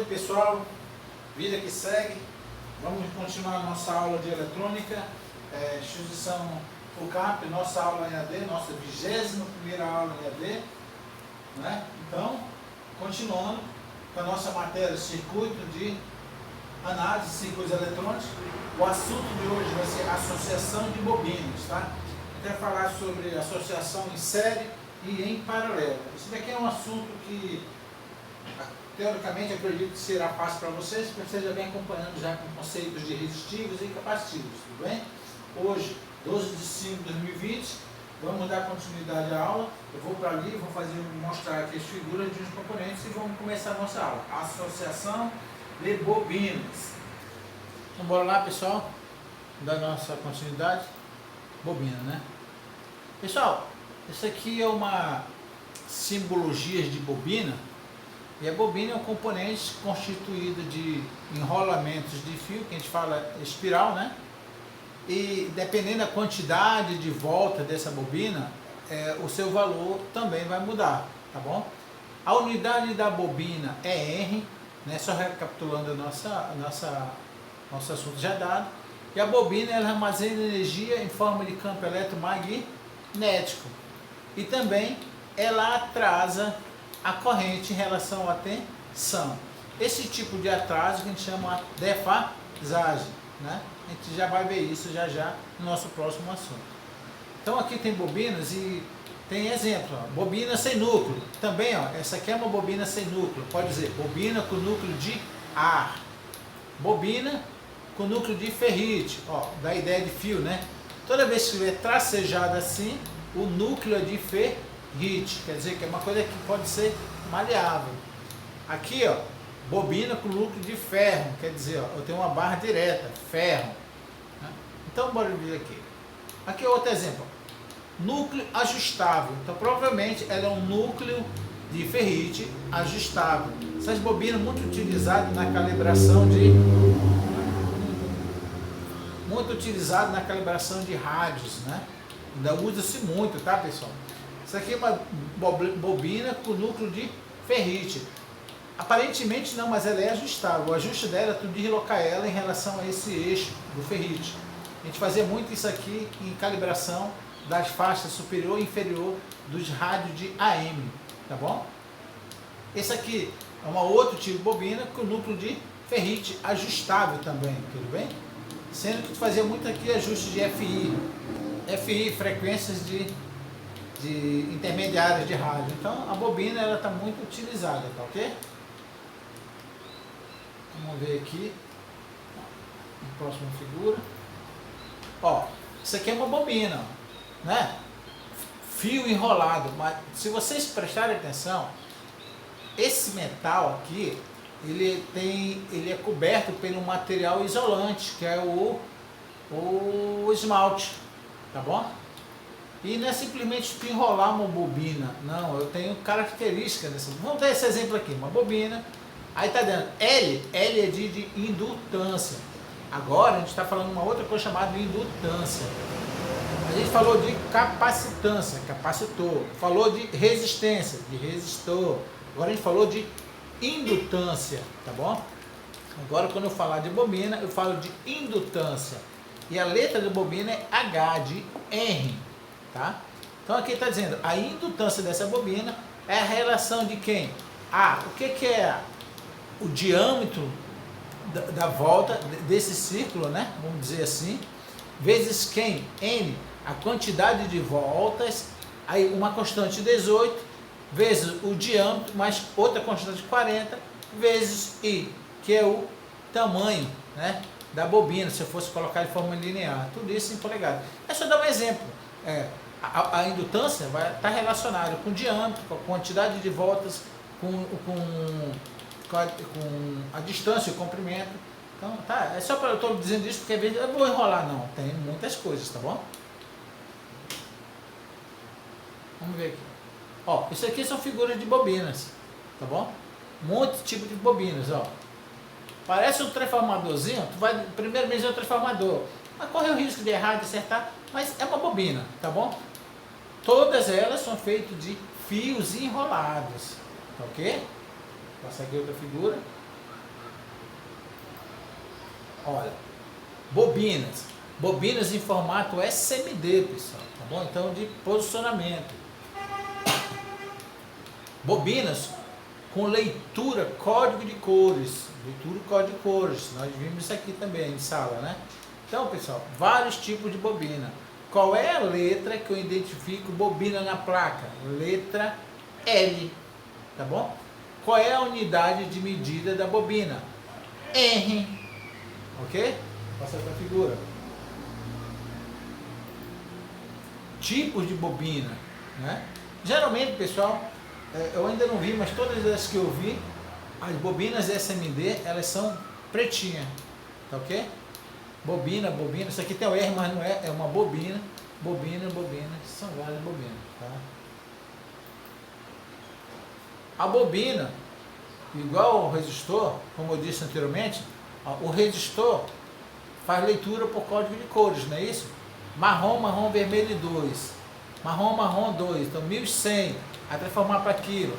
noite, pessoal. Vida que segue. Vamos continuar a nossa aula de eletrônica, instituição FUCAP, nossa aula em AD, nossa 21ª aula em AD, né? Então, continuando com a nossa matéria circuito de análise de circuitos eletrônicos. O assunto de hoje vai ser associação de bobinas, tá? Até falar sobre associação em série e em paralelo. Isso daqui é um assunto que teoricamente acredito que será fácil para vocês, porque vocês já vem acompanhando já com conceitos de resistivos e capacitivos, tudo bem? Hoje, 12 de 5 de 2020, vamos dar continuidade à aula. Eu vou para ali, vou mostrar aqui as figuras de uns componentes e vamos começar a nossa aula. Associação de bobinas. Então bora lá, pessoal, da nossa continuidade. Bobina, né? Pessoal, isso aqui é uma simbologia de bobina. E a bobina é um componente constituído de enrolamentos de fio, que a gente fala espiral, né? E dependendo da quantidade de volta dessa bobina, o seu valor também vai mudar, tá bom? A unidade da bobina é R, né? Só recapitulando nosso assunto já dado. E a bobina ela armazena energia em forma de campo eletromagnético. E também ela atrasa a corrente em relação à tensão. Esse tipo de atraso que a gente chama de defasagem, né? A gente já vai ver isso já no nosso próximo assunto. Então aqui tem bobinas e tem exemplo, ó, bobina sem núcleo. Também, ó, essa aqui é uma bobina sem núcleo. Pode dizer bobina com núcleo de ar. Bobina com núcleo de ferrite, ó, da ideia de fio, né? Toda vez que estiver tracejado assim, o núcleo é de ferrite, quer dizer que é uma coisa que pode ser maleável. Aqui, ó, bobina com núcleo de ferro, quer dizer, ó, eu tenho uma barra direta, ferro, né? Então, bora ver aqui. Aqui é outro exemplo, núcleo ajustável. Então, provavelmente, ela é um núcleo de ferrite ajustável. Essas bobinas muito utilizadas na calibração de rádios, né? Ainda usa-se muito, tá, pessoal? Isso aqui é uma bobina com núcleo de ferrite. Aparentemente não, mas ela é ajustável. O ajuste dela é tu deslocar ela em relação a esse eixo do ferrite. A gente fazia muito isso aqui em calibração das faixas superior e inferior dos rádios de AM, tá bom? Esse aqui é uma outro tipo de bobina com núcleo de ferrite ajustável também, tudo bem? Sendo que tu fazia muito aqui ajuste de FI, frequências de intermediárias de rádio. Então a bobina ela está muito utilizada, tá ok? Vamos ver aqui a próxima figura. Ó, isso aqui é uma bobina, né? Fio enrolado, mas se vocês prestarem atenção, esse metal aqui ele é coberto pelo material isolante, que é o esmalte, tá bom? E não é simplesmente tu enrolar uma bobina, não, eu tenho características dessa. Vamos ter esse exemplo aqui, uma bobina, aí tá dando L é de indutância. Agora a gente está falando uma outra coisa chamada indutância. A gente falou de capacitância, capacitor, falou de resistência, de resistor. Agora a gente falou de indutância, tá bom? Agora quando eu falar de bobina, eu falo de indutância. E a letra de bobina é H, de R. Tá? Então aqui está dizendo, a indutância dessa bobina é a relação de quem? O que é o diâmetro da volta desse círculo, né? Vamos dizer assim, vezes quem? N, a quantidade de voltas, aí uma constante 18, vezes o diâmetro, mais outra constante 40, vezes I, que é o tamanho, né, da bobina, se eu fosse colocar de forma linear, tudo isso em polegadas. É só dar um exemplo. A indutância vai estar relacionada com o diâmetro, com a quantidade de voltas, com a distância e o comprimento. Então, tá, é só para eu estou dizendo isso porque às vezes eu vou enrolar, não, tem muitas coisas, tá bom? Vamos ver aqui. Ó, isso aqui são figuras de bobinas, tá bom? Muito tipo de bobinas, ó. Parece um transformadorzinho, tu vai primeiro medir o transformador, mas corre o risco de errar, de acertar, mas é uma bobina, tá bom? Todas elas são feitas de fios enrolados, tá ok? Passa aqui outra figura. Olha, bobinas. Bobinas em formato SMD, pessoal, tá bom? Então, de posicionamento. Bobinas com leitura código de cores. Leitura código de cores. Nós vimos isso aqui também em sala, né? Então, pessoal, vários tipos de bobina. Qual é a letra que eu identifico bobina na placa? Letra L, tá bom? Qual é a unidade de medida da bobina? R, ok? Passa para a figura. Tipos de bobina, né? Geralmente, pessoal, eu ainda não vi, mas todas as que eu vi, as bobinas SMD, elas são pretinhas, tá ok? Bobina, isso aqui tem o R, mas não é, é uma bobina, são várias bobinas, tá? A bobina, igual o resistor, como eu disse anteriormente, o resistor faz leitura por código de cores, não é isso? Marrom, vermelho 2, marrom 2, então 1100, vai transformar para quilo.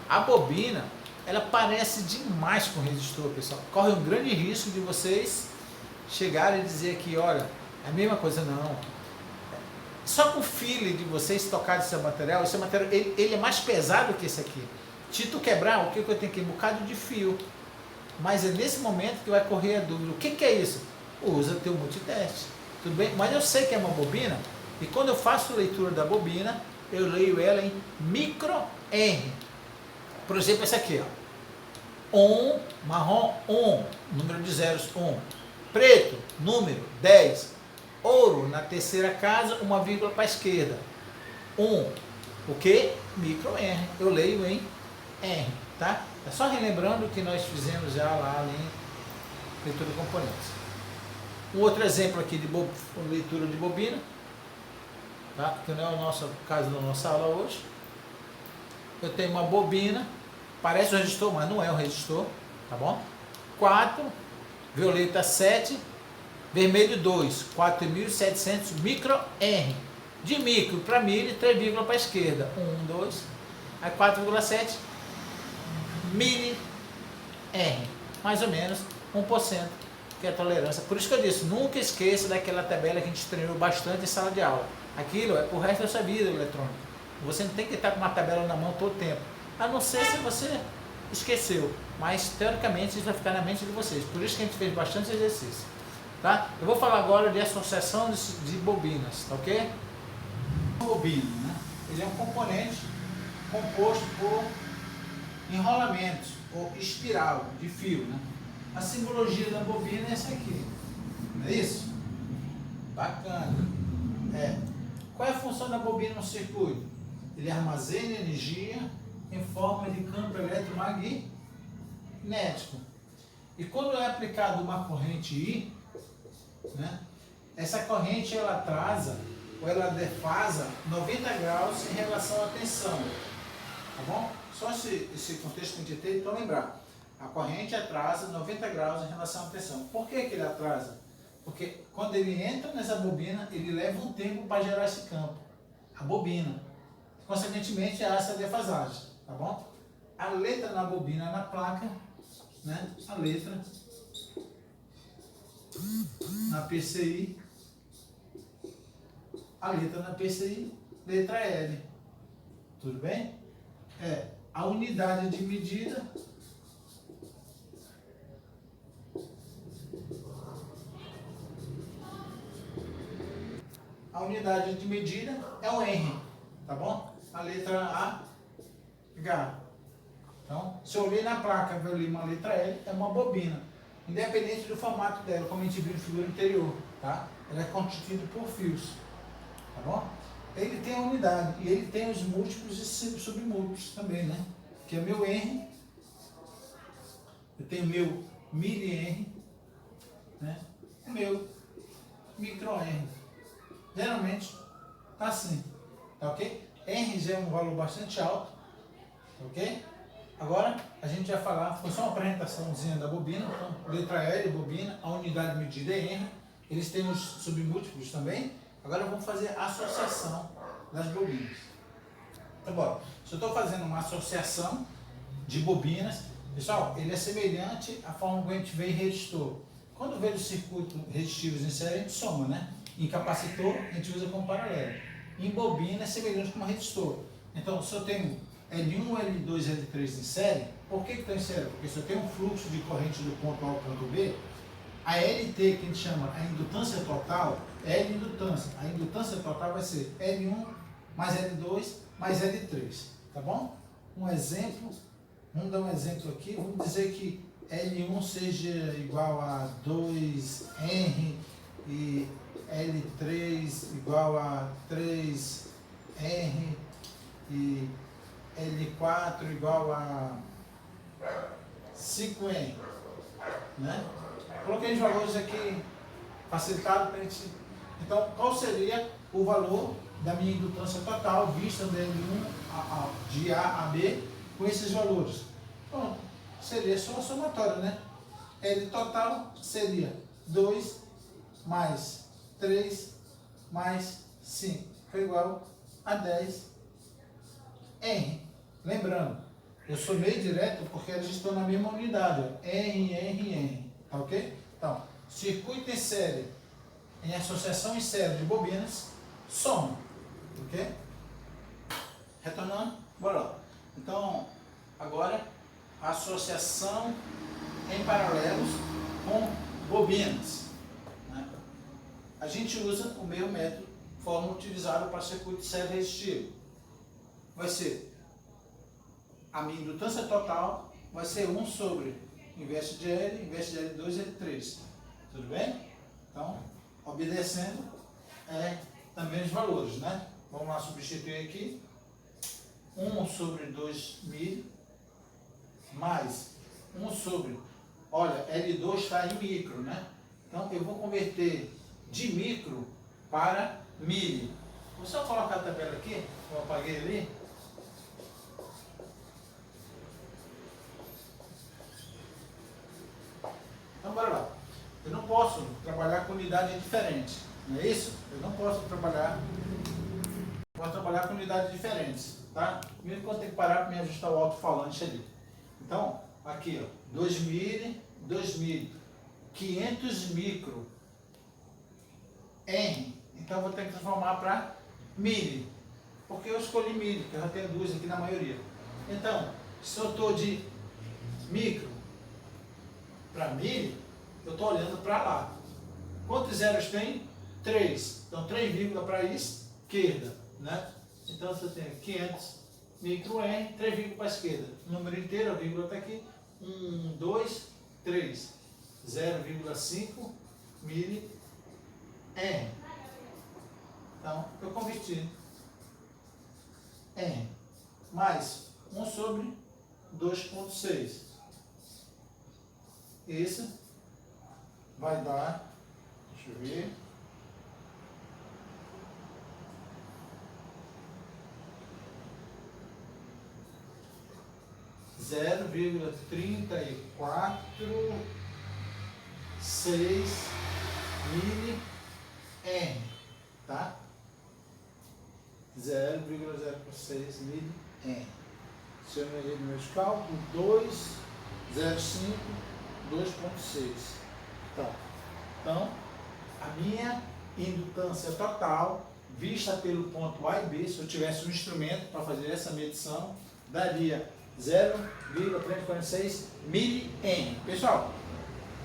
A bobina, ela parece demais com o resistor, pessoal. Corre um grande risco de vocês chegarem e dizer que, olha, é a mesma coisa, não. Só com o feeling de vocês tocarem esse material ele é mais pesado que esse aqui. Se tu quebrar, o que eu tenho aqui? Um bocado de fio. Mas é nesse momento que vai correr a dúvida. O que é isso? Usa teu multiteste. Tudo bem? Mas eu sei que é uma bobina, e quando eu faço a leitura da bobina, eu leio ela em micro R. Por exemplo, essa aqui, ó. On, marrom, on, número de zeros, on. Preto, número 10. Ouro, na terceira casa, uma vírgula para a esquerda. O que? Micro R. Eu leio em R, tá? É só relembrando que nós fizemos já lá em leitura de componentes. Um outro exemplo aqui de leitura de bobina, tá? Que não é o nosso caso da nossa aula hoje. Eu tenho uma bobina, parece um resistor, mas não é um resistor, tá bom? 4, violeta 7, vermelho 2, 4.700 micro R. De micro para milho, 3 vírgulas para a esquerda. 1, 2, aí 4,7 mili R. Mais ou menos 1%, que é a tolerância. Por isso que eu disse, nunca esqueça daquela tabela que a gente treinou bastante em sala de aula. Aquilo é pro resto da sua vida eletrônica. Você não tem que estar com uma tabela na mão todo o tempo. A não ser se você esqueceu. Mas, teoricamente, isso vai ficar na mente de vocês. Por isso que a gente fez bastante exercício. Tá? Eu vou falar agora de associação de bobinas, tá ok? Bobina, né? Ele é um componente composto por enrolamentos ou espiral de fio, né? A simbologia da bobina é essa aqui, não é isso? Bacana. Qual é a função da bobina no circuito? Ele armazena energia em forma de campo eletromagnético. E quando é aplicada uma corrente I, né, essa corrente ela atrasa ou ela defasa 90 graus em relação à tensão, tá bom? Só esse contexto que a gente tem para lembrar. A corrente atrasa 90 graus em relação à tensão. Por que ele atrasa? Porque quando ele entra nessa bobina, ele leva um tempo para gerar esse campo, a bobina. Consequentemente, há essa defasagem, tá bom? A letra na bobina, na placa, né? A letra na PCI, a letra na PCI, letra L. Tudo bem? A unidade de medida é o R, tá bom? A letra A, H. Então, se eu ler na placa e eu ler uma letra L, é uma bobina. Independente do formato dela, como a gente viu no figura anterior, tá? Ela é constituída por fios, tá bom? Ele tem a unidade e ele tem os múltiplos e submúltiplos também, né? Que é meu R, eu tenho meu mili R, né? O meu micro R. Geralmente tá assim, tá ok? R já é um valor bastante alto, tá ok? Agora a gente vai falar, foi só uma apresentaçãozinha da bobina, então, letra L, bobina, a unidade de medida é R, eles têm os submúltiplos também. Agora vamos fazer a associação das bobinas. Tá bom, se eu estou fazendo uma associação de bobinas, pessoal, ele é semelhante à forma como a gente vê em resistor. Quando veio o circuito resistivos em série, a gente soma, né? Em capacitor, a gente usa como paralelo. Em bobina, é semelhante com uma resistor. Então, se eu tenho L1, L2, L3 em série, por que estão em série? Porque se eu tenho um fluxo de corrente do ponto A ao ponto B, a LT, que a gente chama a indutância total, é L indutância. A indutância total vai ser L1 mais L2 mais L3, tá bom? Um exemplo, vamos dar um exemplo aqui, vamos dizer que L1 seja igual a 2R e L3 igual a 3R e L4 igual a 5R, né? Coloquei os valores aqui facilitado para a gente. Então, qual seria o valor da minha indutância total vista do L1 de A a B com esses valores? Pronto, seria só a somatória, né? L total seria 2 mais 3 mais 5, que é igual a 10 R. Lembrando, eu somei direto porque eles estão na mesma unidade, ó, R, R, R, tá ok? Então, circuito em série, em associação em série de bobinas, soma, ok? Retornando, bora lá. Então, agora, associação em paralelos com bobinas, né? A gente usa o mesmo método, forma utilizada para circuito de série resistivo. Vai ser a minha indutância total, vai ser 1 sobre inverso de L, inverso de L2, L3. Tudo bem? Então, obedecendo também os valores, né? Vamos lá substituir aqui. 1 sobre 2.000 mais 1 sobre, olha, L2 está em micro, né? Então, eu vou converter de micro para milho. Vou só colocar a tabela aqui, eu apaguei ali. Então, bora lá. Eu não posso trabalhar com unidade diferente, não é isso? Eu não posso trabalhar com unidades diferentes, tá? Primeiro que eu tenho que parar para me ajustar o alto-falante ali. Então, aqui, ó, 2.000, 2.000, 500 micro R. Então, eu vou ter que transformar para milho, porque eu escolhi milho, que eu já tenho duas aqui na maioria. Então, se eu estou de micro para milho, eu estou olhando para lá. Quantos zeros tem? 3. Então, 3 vírgulas para a esquerda, né? Então, você tem 500 micro R, 3 vírgulas para a esquerda. O número inteiro, a vírgula está aqui. 1, 2, 3. 0,5 mili R. Então, eu converti R mais 1 sobre 2,6. Isso vai dar, deixa eu ver, zero vírgula 34,6 mili R, tá? 0,06 mili R. Se eu me errei nos meus cálculos, 2,05, 2,6. Tá. Então, a minha indutância total, vista pelo ponto A e B, se eu tivesse um instrumento para fazer essa medição, daria 0,346 mili-N. Pessoal,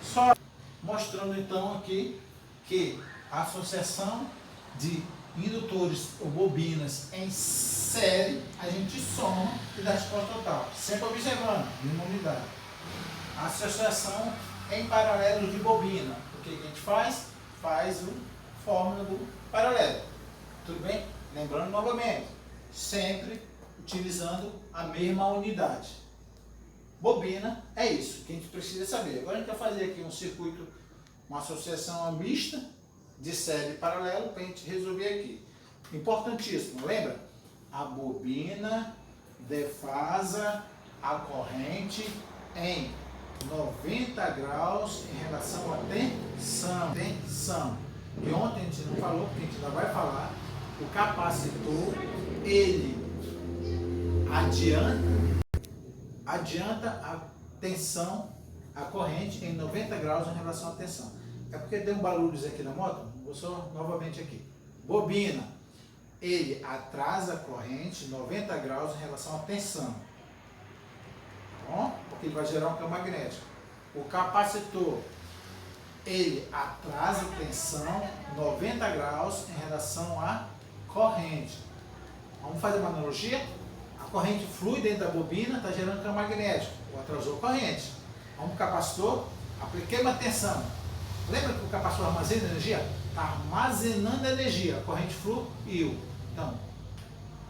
só mostrando então aqui que a associação de indutores ou bobinas em série, a gente soma e dá a resposta total. Sempre observando, mesma unidade. A associação em paralelo de bobina. O que a gente faz? Faz a fórmula do paralelo. Tudo bem? Lembrando novamente, sempre utilizando a mesma unidade. Bobina é isso que a gente precisa saber. Agora a gente vai fazer aqui um circuito, uma associação mista de série e paralelo para a gente resolver aqui. Importantíssimo, lembra? A bobina defasa a corrente em 90 graus em relação à tensão. E ontem a gente não falou, porque a gente ainda vai falar. O capacitor, ele adianta a tensão a corrente em 90 graus em relação à tensão. É porque tem um barulho aqui na moto, vou só novamente aqui. Bobina, ele atrasa a corrente 90 graus em relação à tensão. Tá bom? Porque ele vai gerar um campo magnético. O capacitor, ele atrasa a tensão 90 graus em relação à corrente. Vamos fazer uma analogia? A corrente flui dentro da bobina, está gerando campo magnético, ou atrasou a corrente. Vamos para o capacitor, apliquei uma tensão. Lembra que o capacitor armazena energia? Está armazenando energia, a corrente fluiu. Então,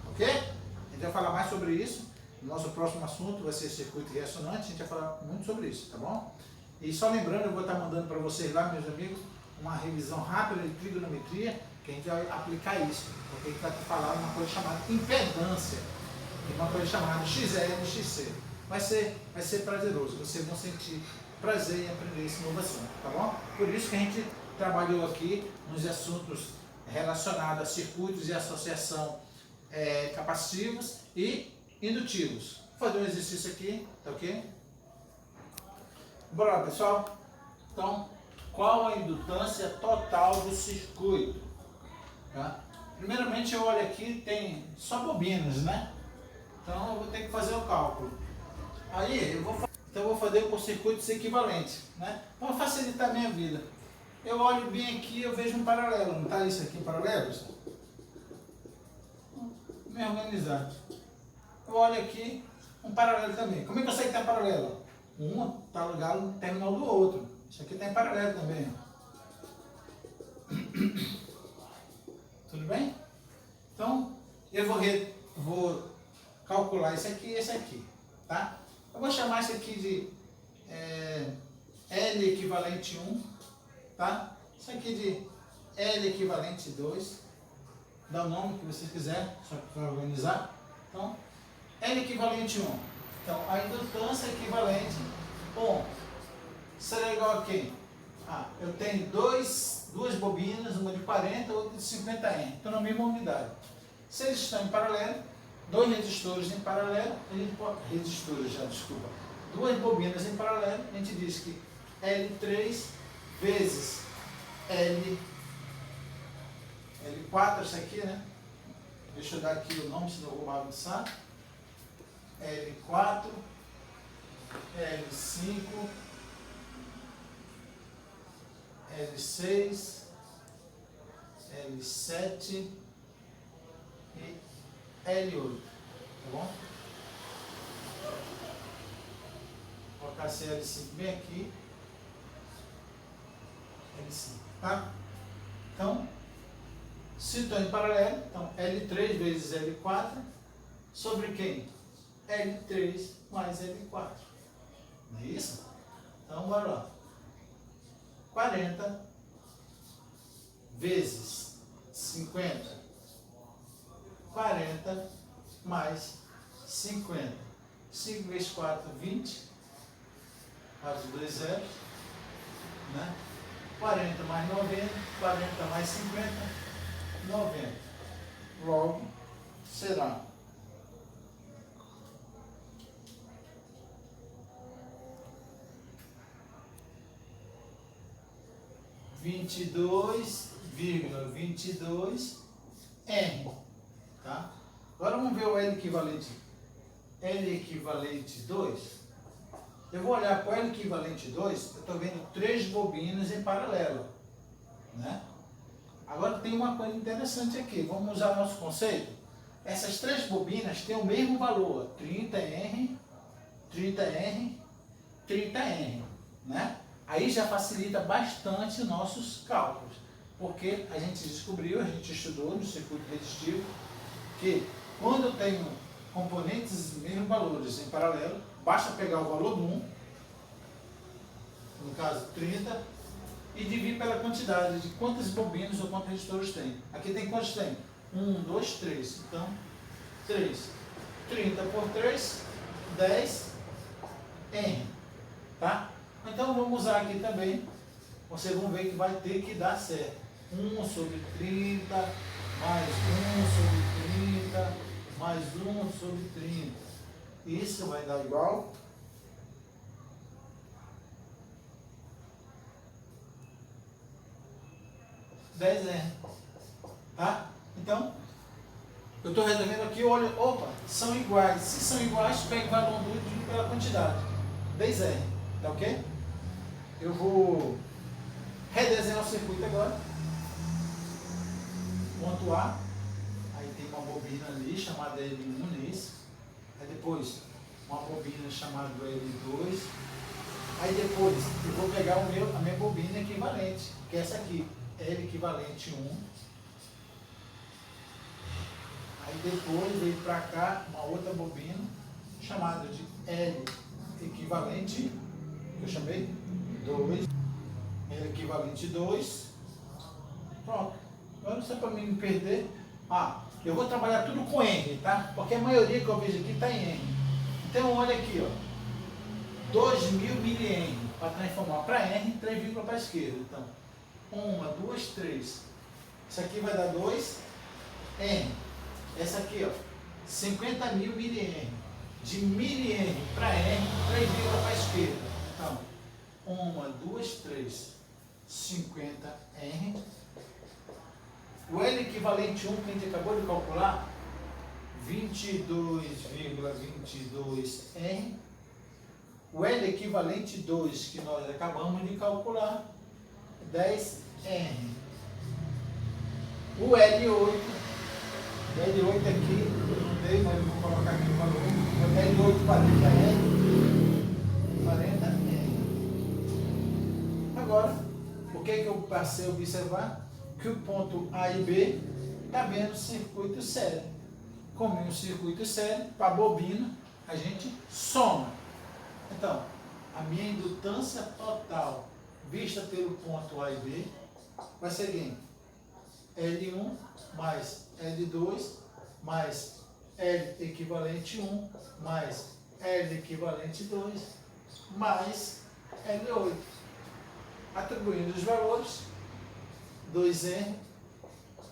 ok? A gente vai falar mais sobre isso. O nosso próximo assunto vai ser circuito ressonante, a gente vai falar muito sobre isso, tá bom? E só lembrando, eu vou estar mandando para vocês lá, meus amigos, uma revisão rápida de trigonometria, que a gente vai aplicar isso, porque a gente vai falar uma coisa chamada impedância, e uma coisa chamada XL e XC. Vai ser prazeroso, vocês vão sentir prazer em aprender esse novo assunto, tá bom? Por isso que a gente trabalhou aqui nos assuntos relacionados a circuitos e associação capacitivos e indutivos. Vou fazer um exercício aqui, tá ok? Bora lá, pessoal? Então, qual a indutância total do circuito? Tá? Primeiramente, eu olho aqui, tem só bobinas, né? Então, eu vou ter que fazer o cálculo. Aí, eu vou fazer por circuitos equivalentes, né? Para facilitar a minha vida. Eu olho bem aqui, eu vejo um paralelo. Não está isso aqui, paralelos? Me organizar. Eu olho aqui, um paralelo também. Como é que eu sei que está paralelo? Um está ligado no terminal do outro. Isso aqui está em paralelo também. Tudo bem? Então, eu vou calcular esse aqui e esse aqui. Tá? Eu vou chamar esse aqui de L equivalente 1. Tá? Isso aqui de L equivalente 2. Dá o nome que vocês quiserem, só para organizar. Então, L equivalente 1. Então, a indutância equivalente 1 será igual a quem? Eu tenho duas bobinas, uma de 40 e outra de 50 N. Estão na mesma unidade. Se eles estão em paralelo, dois resistores em paralelo, duas bobinas em paralelo, a gente diz que L3 vezes L4, isso aqui, né? Deixa eu dar aqui o nome, senão eu vou bagunçar. L4, L5, L6, L7 e L8, tá bom? Vou colocar esse L5 bem aqui, L5, tá? Então, se estão em paralelo, então L3 vezes L4, sobre quem? L3 mais L4. Não é isso? Então, bora lá. 40 vezes 50. 40 mais 50. 5 vezes 4, 20. Faz os dois zeros. Né? 40 mais 90. 40 mais 50. 90. Logo, será 22,22 R. Tá? Agora vamos ver o L equivalente. L equivalente 2. Eu vou olhar para o L equivalente 2, eu estou vendo 3 bobinas em paralelo. Né? Agora tem uma coisa interessante aqui. Vamos usar o nosso conceito. Essas 3 bobinas têm o mesmo valor. 30R, 30R, 30R. Né? Aí já facilita bastante os nossos cálculos, porque a gente descobriu, a gente estudou no circuito resistivo, que quando eu tenho componentes de mesmos valores em paralelo, basta pegar o valor do 1, no caso 30, e dividir pela quantidade de quantas bobinas ou quantos resistores tem. Aqui tem quantos tem? 1, 2, 3. Então, 3. 30 por 3, 10 N. Tá? Então vamos usar aqui também, vocês vão ver que vai ter que dar certo. 1 sobre 30, mais 1 sobre 30, mais 1 sobre 30. Isso vai dar igual 10R. Tá? Então, eu estou resolvendo aqui, olha, opa, são iguais. Se são iguais, pega o valor do dividido pela quantidade. 10R. Tá ok? Eu vou redesenhar o circuito agora. Ponto A. Aí tem uma bobina ali chamada L1 nesse. Aí depois uma bobina chamada L2. Aí depois eu vou pegar a minha bobina equivalente, que é essa aqui, L equivalente 1. Aí depois veio para cá uma outra bobina chamada de L equivalente, que eu chamei 2, L equivalente 2. Pronto. Agora só para mim não perder. Eu vou trabalhar tudo com R, tá? Porque a maioria que eu vejo aqui está em R. Então olha aqui, ó. 2000 mili-Henry para transformar para R, 3 vírgulas para a esquerda. Então, 1, 2, 3. Isso aqui vai dar 2 N. Essa aqui, ó, 50 mil mili-Henry. De mili-Henry para R, 3 vírgulas para a esquerda. Então, 1, 2, 3, 50 R. O L equivalente 1 que a gente acabou de calcular, 22,22 R. O L equivalente 2 que nós acabamos de calcular, 10 R. O L8 aqui, eu não dei, mas eu vou colocar aqui o valor. O L8 40 R. 40 R. Agora, o que eu passei a observar? Que o ponto A e B está vendo circuito sério. Como um circuito sério, para a bobina, a gente soma. Então, a minha indutância total vista pelo ponto A e B vai ser quem? L1 mais L2 mais L equivalente 1 mais L equivalente 2 mais L8. Atribuindo os valores, 2R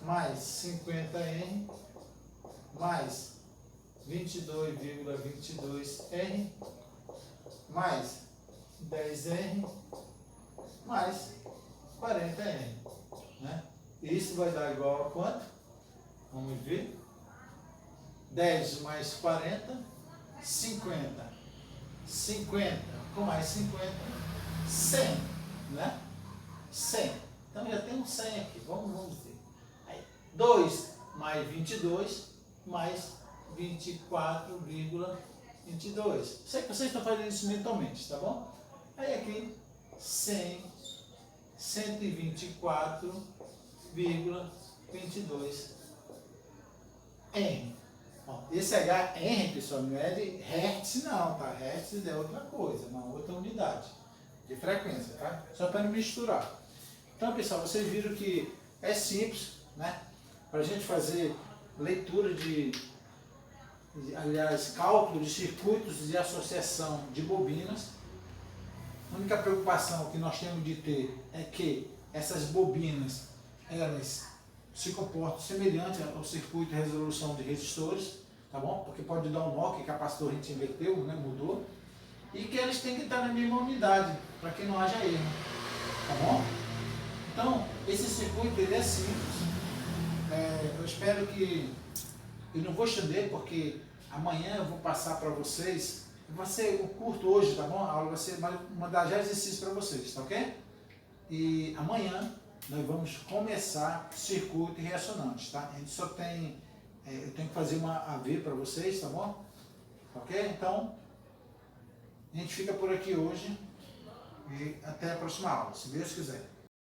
mais 50R mais 22,22R mais 10R mais 40R. Né? Isso vai dar igual a quanto? Vamos ver. 10 mais 40, 50. 50 com mais 50, 100. Né? 100. Então já tem um 100 aqui. Vamos ver. Aí, 2 mais 22 mais 24,22. Sei que vocês estão fazendo isso mentalmente, tá bom? Aí aqui, 100, 124,22 R. Bom, esse HR, pessoal, não é de Hertz não, tá? Hertz é outra coisa, uma outra unidade de frequência, tá? Só para não misturar. Então, pessoal, vocês viram que é simples, né? Para a gente fazer leitura aliás, cálculo de circuitos de associação de bobinas. A única preocupação que nós temos de ter é que essas bobinas, elas se comportam semelhante ao circuito de resolução de resistores, tá bom? Porque pode dar um nó, que capacitor a gente inverteu, né? Mudou. E que eles têm que estar na mesma unidade, para que não haja erro, tá bom? Então, esse circuito ele é simples. Eu espero que... Eu não vou estender, porque amanhã eu vou passar para vocês. Vai ser um curto hoje, tá bom? A aula vai ser mandar já exercícios para vocês, tá ok? E amanhã nós vamos começar circuito e ressonante, tá? A gente só tem... eu tenho que fazer uma AV para vocês, tá bom? Ok? Então, a gente fica por aqui hoje. E até a próxima aula, se Deus quiser.